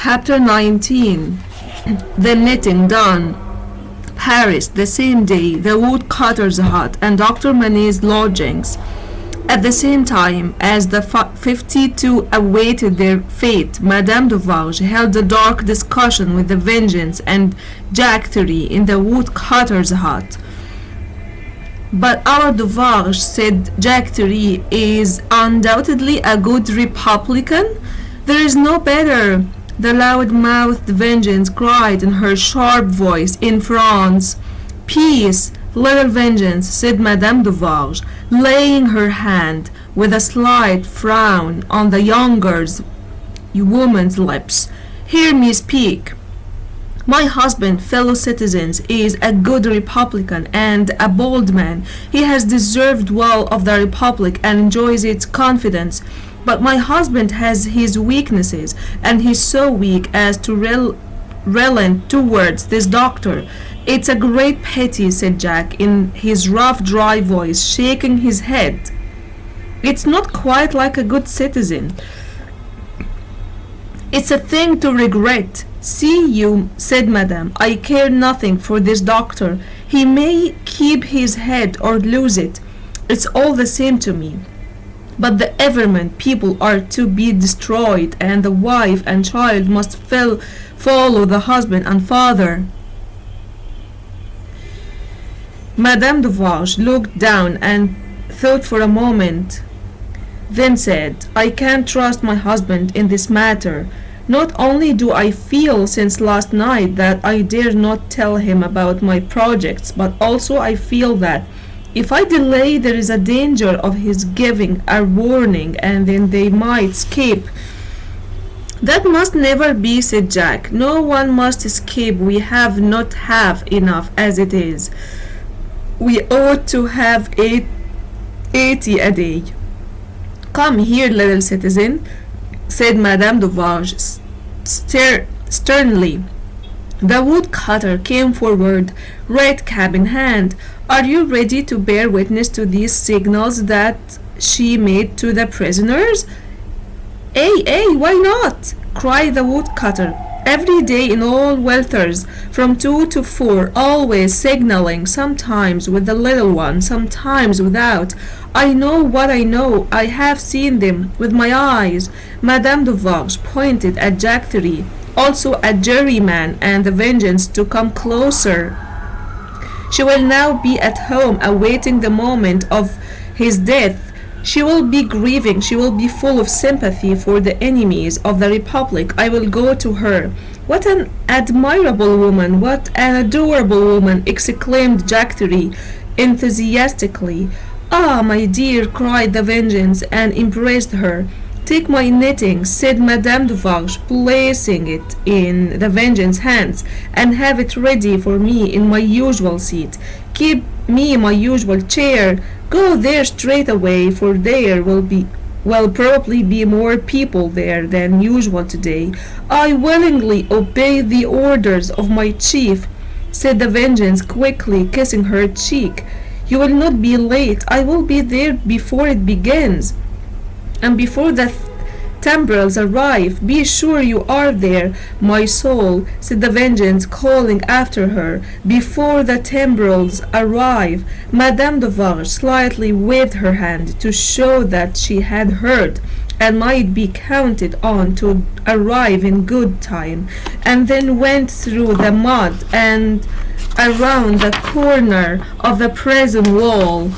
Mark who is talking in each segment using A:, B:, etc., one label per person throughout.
A: Chapter 19. The knitting done. Paris, the same day, the woodcutter's hut and Dr. Manet's lodgings. At the same time as the 52 awaited their fate, Madame Duvarge held a dark discussion with the Vengeance and Jack Three in the woodcutter's hut. But our Duvarge, said Jack Three, is undoubtedly a good Republican. There is no better, the loud-mouthed Vengeance cried in her sharp voice in France. Peace, little Vengeance, said Madame Duvarge, laying her hand with a slight frown on the younger woman's lips. Hear me speak. My husband, fellow citizens, is a good Republican and a bold man. He has deserved well of the Republic and enjoys its confidence. But my husband has his weaknesses, and he's so weak as to relent towards this doctor. It's a great pity, said Jack in his rough, dry voice, shaking his head. It's not quite like a good citizen. It's a thing to regret. See you, said Madame, I care nothing for this doctor. He may keep his head or lose it. It's all the same to me. But the Everman people are to be destroyed, and the wife and child must follow the husband and father. Madame Duvarge looked down and thought for a moment, then said, I can't trust my husband in this matter. Not only do I feel since last night that I dare not tell him about my projects, but also I feel that if I delay there is a danger of his giving a warning and then they might escape. That must never be, said Jack. No one must escape. We have not half enough as it is. We ought to have 80 a day. Come here, little citizen, said Madame Duvarge sternly. The woodcutter came forward, red cap in hand. Are you ready to bear witness to these signals that she made to the prisoners? Why not? cried the woodcutter. Every day in all weathers, from 2 to 4, always signaling, sometimes with the little one, sometimes without. I know what I know. I have seen them with my eyes. Madame Duvarge pointed at Jack Three, also a juryman and the Vengeance, to come closer. She will now be at home awaiting the moment of his death. She will be grieving. She will be full of sympathy for the enemies of the Republic. I will go to her. What an admirable woman! What an adorable woman! Exclaimed Jack Three enthusiastically. Ah, my dear, cried the Vengeance and embraced her. Take my knitting, said Madame Duvarge, placing it in the Vengeance's hands, and have it ready for me in my usual seat. Keep me my usual chair. Go there straight away, for there will probably be more people there than usual today. I willingly obey the orders of my chief, said the Vengeance, quickly kissing her cheek. You will not be late. I will be there before it begins. And before the timbrels arrive, be sure you are there, my soul, said the Vengeance, calling after her. Before the timbrels arrive, Madame Duvarge slightly waved her hand to show that she had heard and might be counted on to arrive in good time, and then went through the mud and around the corner of the prison wall.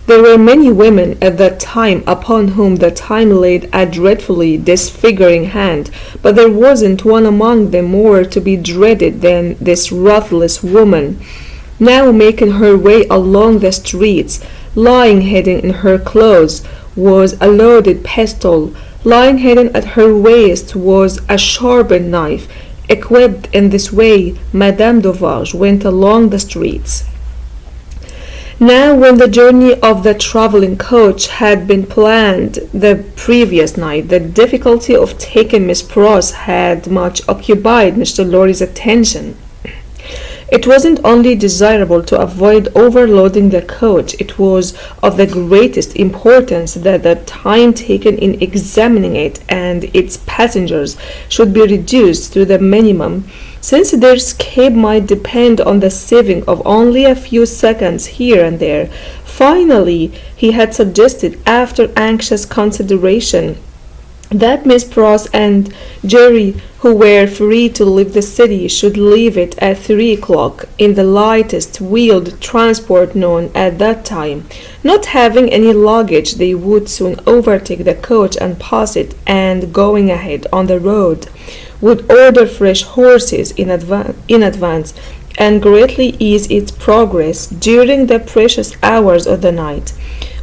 A: There were many women at that time upon whom the time laid a dreadfully disfiguring hand, but there wasn't one among them more to be dreaded than this ruthless woman, now making her way along the streets. Lying hidden in her clothes was a loaded pistol. Lying hidden at her waist was a sharpened knife. Equipped in this way, Madame Duvarge went along the streets. Now, when the journey of the travelling coach had been planned the previous night, the difficulty of taking Miss Pross had much occupied Mr. Lorry's attention. It wasn't only desirable to avoid overloading the coach, it was of the greatest importance that the time taken in examining it and its passengers should be reduced to the minimum, since their escape might depend on the saving of only a few seconds here and there. Finally, he had suggested, after anxious consideration, that Miss Pross and Jerry, who were free to leave the city, should leave it at 3 o'clock in the lightest wheeled transport known at that time. Not having any luggage, they would soon overtake the coach and pass it, and going ahead on the road, would order fresh horses in advance and greatly ease its progress during the precious hours of the night,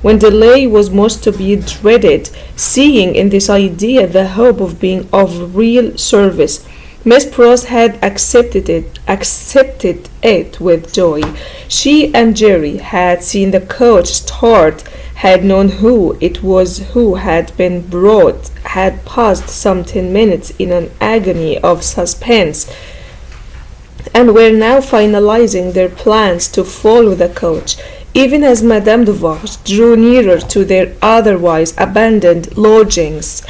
A: when delay was most to be dreaded, seeing in this idea the hope of being of real service. Miss Pross had accepted it with joy. She and Jerry had seen the coach start, had known who it was who had been brought, had passed some 10 minutes in an agony of suspense, and were now finalizing their plans to follow the coach, even as Madame Duval drew nearer to their otherwise abandoned lodgings.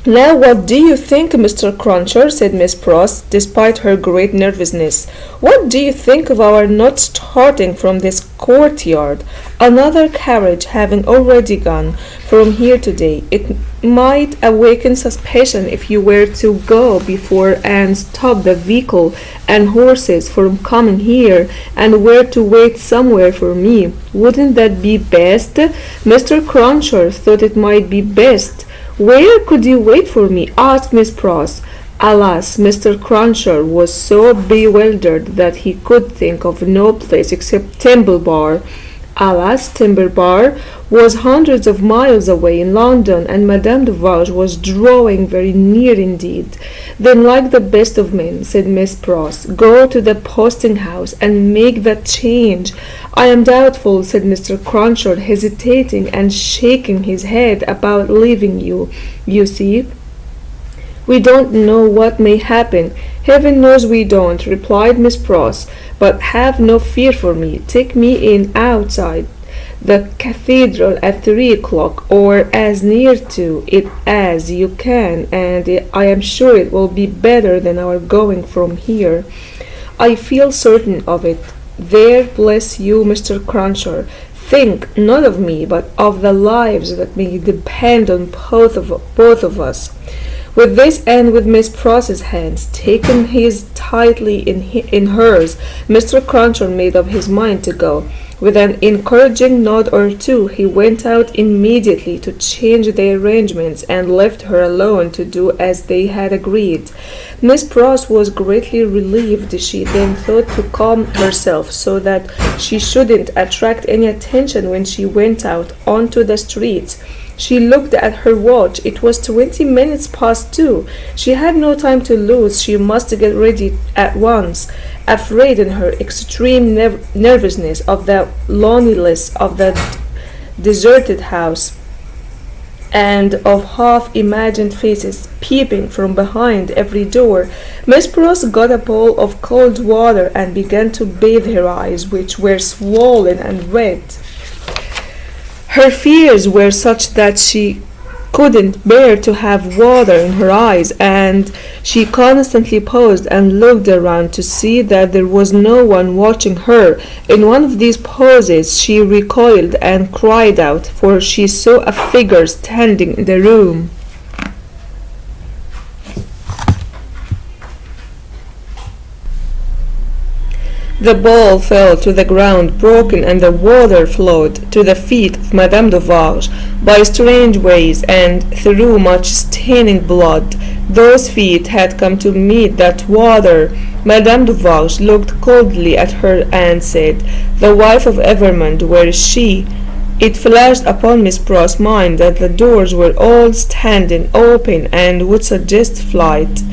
A: "Now what do you think, Mr. Cruncher?" said Miss Pross, despite her great nervousness. "What do you think of our not starting from this courtyard? Another carriage having already gone from here today, it might awaken suspicion if you were to go before and stop the vehicle and horses from coming here, and were to wait somewhere for me. Wouldn't that be best?" Mr. Cruncher thought it might be best. "Where could you wait for me?" asked Miss Pross. Alas, Mr. Cruncher was so bewildered that he could think of no place except Temple Bar. Alas, Timber Bar was hundreds of miles away in London, and Madame Duval was drawing very near indeed. "Then, like the best of men," said Miss Pross, "go to the posting house and make that change." "I am doubtful," said Mr. Cruncher, hesitating and shaking his head, "about leaving you. You see, we don't know what may happen." "Heaven knows we don't," replied Miss Pross, "but have no fear for me. Take me in outside the cathedral at 3 o'clock, or as near to it as you can, and I am sure it will be better than our going from here. I feel certain of it. There, bless you, Mr. Cruncher. Think not of me, but of the lives that may depend on both of us." With this, and with Miss Pross's hands taken his tightly in hers, Mr. Cruncher made up his mind to go. With an encouraging nod or two, he went out immediately to change the arrangements, and left her alone to do as they had agreed. Miss Pross was greatly relieved. She then thought to calm herself so that she shouldn't attract any attention when she went out onto the streets. She looked at her watch. It was 20 minutes past 2. She had no time to lose. She must get ready at once. Afraid in her extreme nervousness of the loneliness of the deserted house, and of half-imagined faces peeping from behind every door, Miss Pross got a bowl of cold water and began to bathe her eyes, which were swollen and red. Her fears were such that she couldn't bear to have water in her eyes, and she constantly paused and looked around to see that there was no one watching her. In one of these pauses she recoiled and cried out, for she saw a figure standing in the room. The ball fell to the ground broken, and the water flowed to the feet of Madame Duval by strange ways and through much staining blood. Those feet had come to meet that water. Madame Duval looked coldly at her and said, "The wife of Evermond, where is she?" It flashed upon Miss Pross's mind that the doors were all standing open and would suggest flight.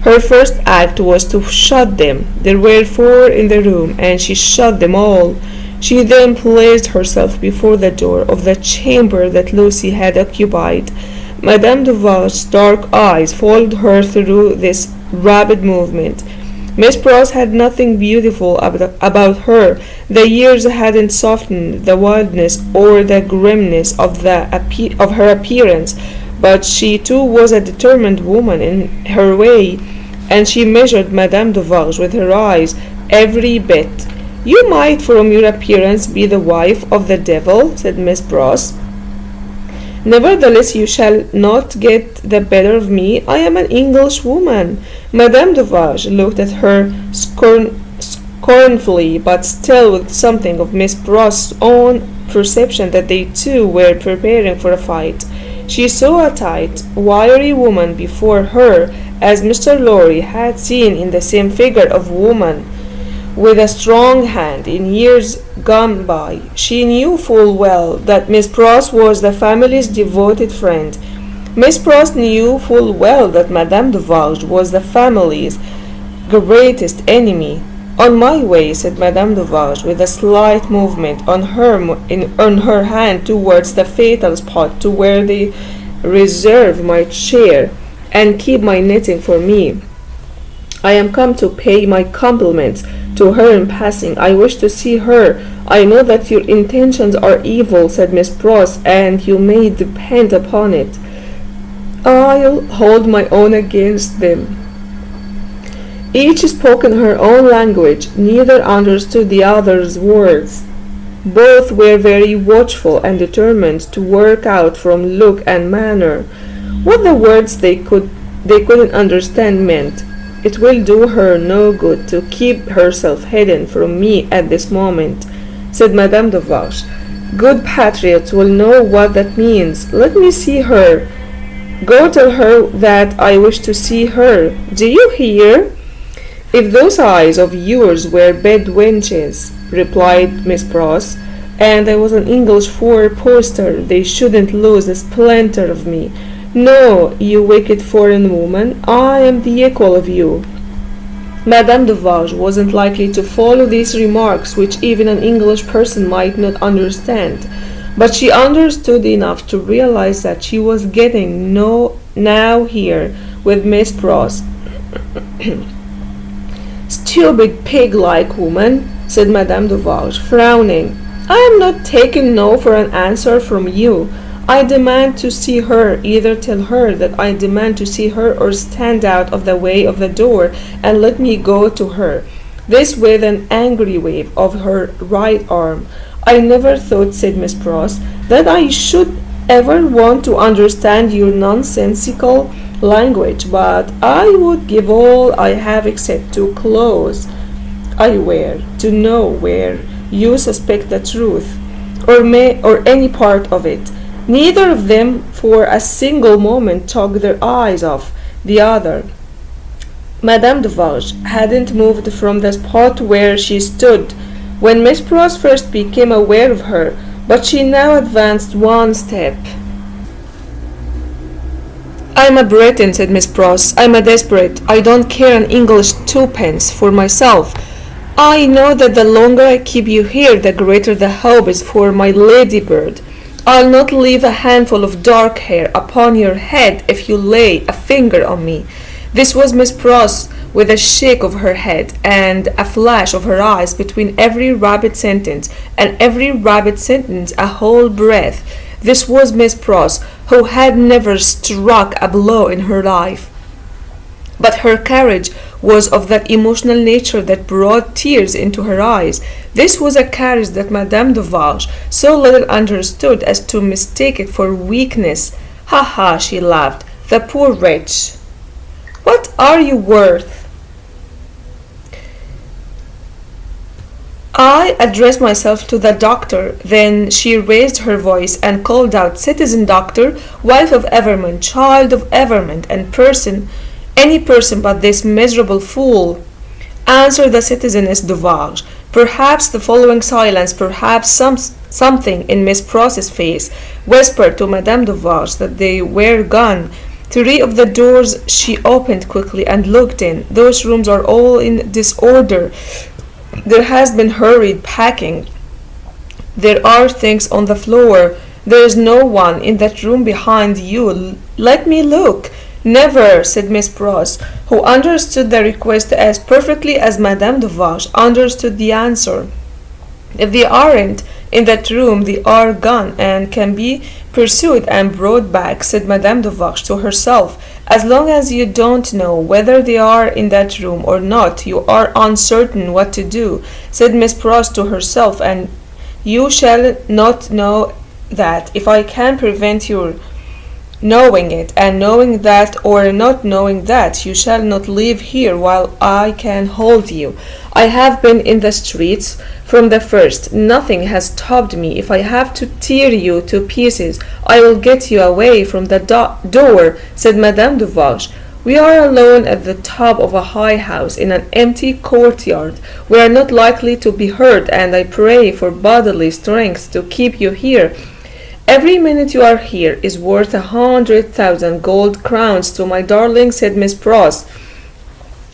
A: Her first act was to shut them. There were 4 in the room, and she shut them all. She then placed herself before the door of the chamber that Lucy had occupied. Madame Duval's dark eyes followed her through this rapid movement. Miss Pross had nothing beautiful about her. The years hadn't softened the wildness or the grimness of her appearance, but she too was a determined woman in her way, and she measured Madame Duvarge with her eyes every bit. "You might, from your appearance, be the wife of the devil," said Miss Pross. "Nevertheless, you shall not get the better of me. I am an English woman." Madame Duvarge looked at her scornfully, but still with something of Miss Pross's own perception that they too were preparing for a fight. She saw a tight, wiry woman before her, as Mr. Lorry had seen in the same figure of woman with a strong hand in years gone by. She knew full well that Miss Pross was the family's devoted friend. Miss Pross knew full well that Madame Duvarge was the family's greatest enemy. "On my way," said Madame Duvarge, with a slight movement on her hand towards the fatal spot to where they reserve my chair and keep my knitting for me. "I am come to pay my compliments to her in passing. I wish to see her. I know that your intentions are evil," said Miss Pross, "and you may depend upon it, I'll hold my own against them." Each spoke in her own language. Neither understood the other's words. Both were very watchful and determined to work out from look and manner what the words they couldn't understand meant. "It will do her no good to keep herself hidden from me at this moment," said Madame Duvarge. "Good patriots will know what that means. Let me see her. Go tell her that I wish to see her. Do you hear?" "If those eyes of yours were bed wenches," replied Miss Pross, "and I was an English four-poster, they shouldn't lose a splinter of me. No, you wicked foreign woman, I am the equal of you." Madame Duvarge wasn't likely to follow these remarks, which even an English person might not understand, but she understood enough to realize that she was getting now here with Miss Pross. "Stupid pig-like woman," said Madame Duvarge, frowning. "I am not taking no for an answer from you. I demand to see her. Either tell her that I demand to see her, or stand out of the way of the door and let me go to her." This with an angry wave of her right arm. "I never thought," said Miss Pross, "that I should ever want to understand your nonsensical language, but I would give all I have except two clothes I wear to know where you suspect the truth, or any part of it." Neither of them for a single moment took their eyes off the other. Madame Duvarge hadn't moved from the spot where she stood when Miss Pross first became aware of her, but she now advanced one step. "I'm a Briton," said Miss Pross. "I'm a desperate. I don't care an English twopence for myself. I know that the longer I keep you here, the greater the hope is for my ladybird. I'll not leave a handful of dark hair upon your head if you lay a finger on me." This was Miss Pross, with a shake of her head and a flash of her eyes between every rapid sentence, and every rapid sentence a whole breath. This was Miss Pross, who had never struck a blow in her life. But her courage was of that emotional nature that brought tears into her eyes. This was a courage that Madame Duvarge so little understood as to mistake it for weakness. "Ha ha," she laughed, "the poor wretch! What are you worth?" I addressed myself to the doctor. Then she raised her voice and called out, "Citizen doctor, wife of Everman, child of Everman, and any person but this miserable fool." Answered the citizeness Duvarge. Perhaps the following silence, perhaps something in Miss Pross's face, whispered to Madame Duvarge that they were gone. 3 of the doors she opened quickly and looked in. "Those rooms are all in disorder. There has been hurried packing. There are things on the floor. There is no one in that room behind you. Let me look." Never, said Miss Pross, who understood the request as perfectly as Madame Duval understood the answer. If they aren't in that room, they are gone and can be pursued and brought back, said Madame Duval to herself. As long as you don't know whether they are in that room or not, you are uncertain what to do, said Miss Pross to herself, and you shall not know that. If I can prevent your knowing it, and knowing that or not knowing that, you shall not leave here while I can hold you. I have been in the streets from the first. Nothing has stopped me. If I have to tear you to pieces, I will get you away from the door, said Madame Duval. We are alone at the top of a high house in an empty courtyard. We are not likely to be hurt, and I pray for bodily strength to keep you here. Every minute you are here is worth 100,000 gold crowns to my darling, said Miss Pross.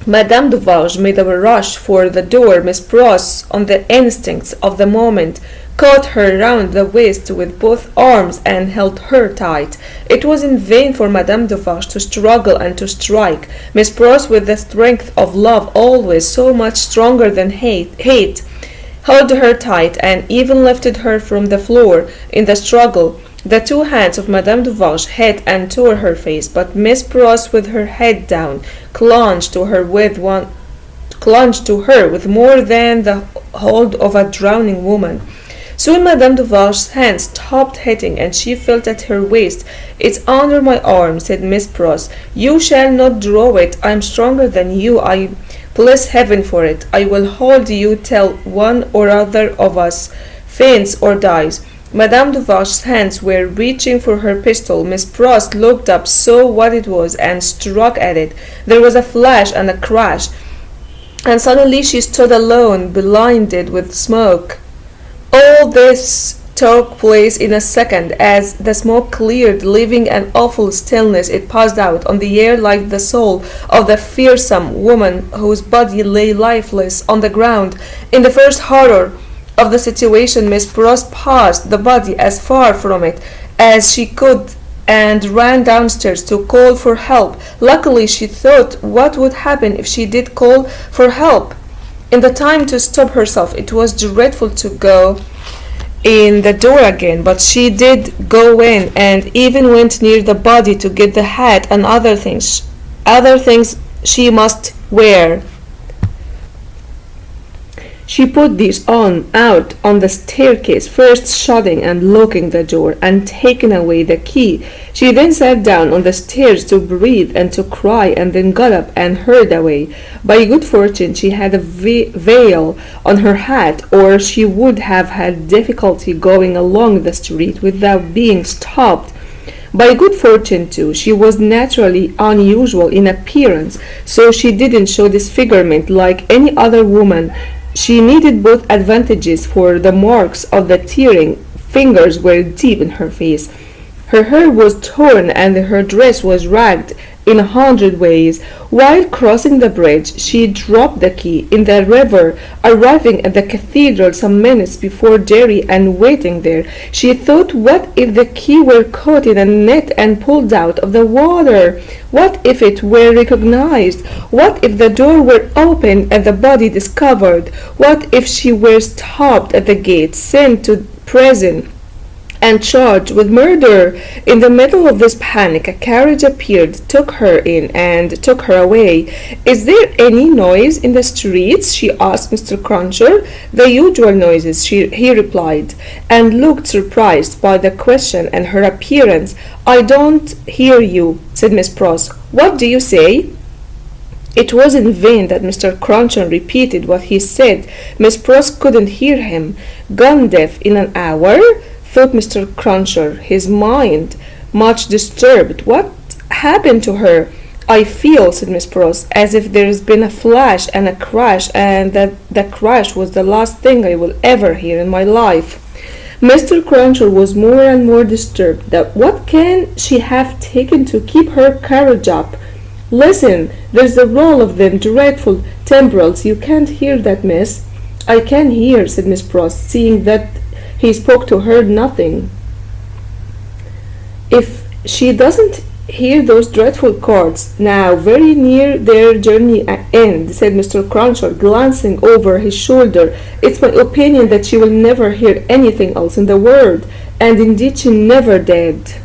A: Madame Duval made a rush for the door. Miss Pross, on the instincts of the moment, caught her round the waist with both arms and held her tight. It was in vain for Madame Duval to struggle and to strike. Miss Pross, with the strength of love always so much stronger than hate, held her tight and even lifted her from the floor. In the struggle, the two hands of Madame Duval hit and tore her face, but Miss Pross, with her head down, clung to her with more than the hold of a drowning woman. Soon Madame Duval's hands stopped hitting, and she felt at her waist. It's under my arm, said Miss Pross. You shall not draw it. I am stronger than you. I bless heaven for it. I will hold you till one or other of us faints or dies. Madame Duval's hands were reaching for her pistol. Miss Pross looked up, saw what it was, and struck at it. There was a flash and a crash, and suddenly she stood alone, blinded with smoke. All this took place in a second. As the smoke cleared, leaving an awful stillness, it passed out on the air like the soul of the fearsome woman whose body lay lifeless on the ground. In the first horror of the situation, Miss Pross passed the body as far from it as she could and ran downstairs to call for help. Luckily, she thought what would happen if she did call for help. In the time to stop herself, it was dreadful to go in the door again, but she did go in and even went near the body to get the hat and other things she must wear. She put these out on the staircase, first shutting and locking the door and taking away the key. She then sat down on the stairs to breathe and to cry, and then got up and hurried away. By good fortune she had a veil on her hat, or she would have had difficulty going along the street without being stopped. By good fortune, too, she was naturally unusual in appearance, so she didn't show disfigurement like any other woman. She needed both advantages, for the marks of the tearing fingers were deep in her face. Her hair was torn and her dress was ragged in 100 ways. While crossing the bridge, she dropped the key in the river, arriving at the cathedral some minutes before Jerry, and waiting there. She thought, what if the key were caught in a net and pulled out of the water? What if it were recognized? What if the door were opened and the body discovered? What if she were stopped at the gate, sent to prison, and charged with murder? In the middle of this panic, a carriage appeared, took her in, and took her away. Is there any noise in the streets? She asked Mr. Cruncher. The usual noises, he replied, and looked surprised by the question and her appearance. I don't hear you, said Miss Pross. What do you say? It was in vain that Mr. Cruncher repeated what he said. Miss Pross couldn't hear him. Gone deaf in an hour? Thought Mr. Cruncher, his mind much disturbed. What happened to her? I feel, said Miss Pross, as if there's been a flash and a crash, and that the crash was the last thing I will ever hear in my life. Mr. Cruncher was more and more disturbed. That what can she have taken to keep her courage up? Listen, there's a roll of them dreadful timbrels. You can't hear that, miss? I can hear, said Miss Pross, seeing that he spoke to her nothing. If she doesn't
B: Hear those dreadful chords, now very near their journey end, said Mr. Cruncher, glancing over his shoulder. It's my opinion that she will never hear anything else in the world, and indeed she never did.